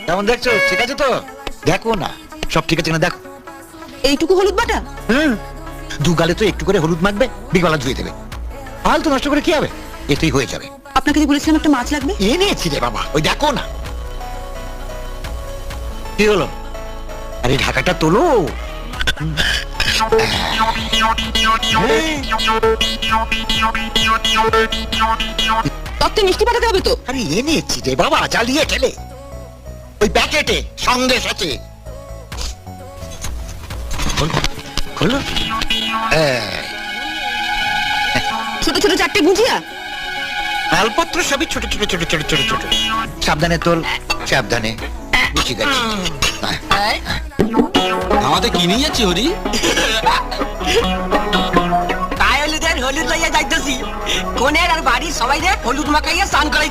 কেমন দেখছো? ঠিক আছে তো? দেখো না, সব ঠিক আছে না? দেখো এইটুকু হলুদ বাটা। দু গালে তো একটু করে হলুদ মাখবে, বিকালা ধুয়ে দেবে। হাল তো নষ্ট করে কি হবে? এতেই হয়ে যাবে। আপনাকে যে বলেছিলাম একটা মাছ লাগবে। এনেছি রে বাবা, ওই দেখো না। কি হলো? আরে ঢাকাটা তোলো। তত্ত্বে মিষ্টি পাঠাতে হবে তো। আরে এনেছি রে বাবা, জ্বালিয়ে ঠেলে। ওই প্যাকেটে সন্দেশ আছে। খোলো। ছোট ছোট চারটে গুজিয়া। মালপত্র সবই ছোট ছোট ছোট ছোট ছোট ছোট। সাবধানে তোল, সাবধানে। বুঝি গেছি। আমাদের কি নিয়ে যাচ্ছি হরি? হলুদ লইয়া যাইতেছি, কোনের আর বাড়ির সবাই হলুদ মাখাইয়া স্নান করাই।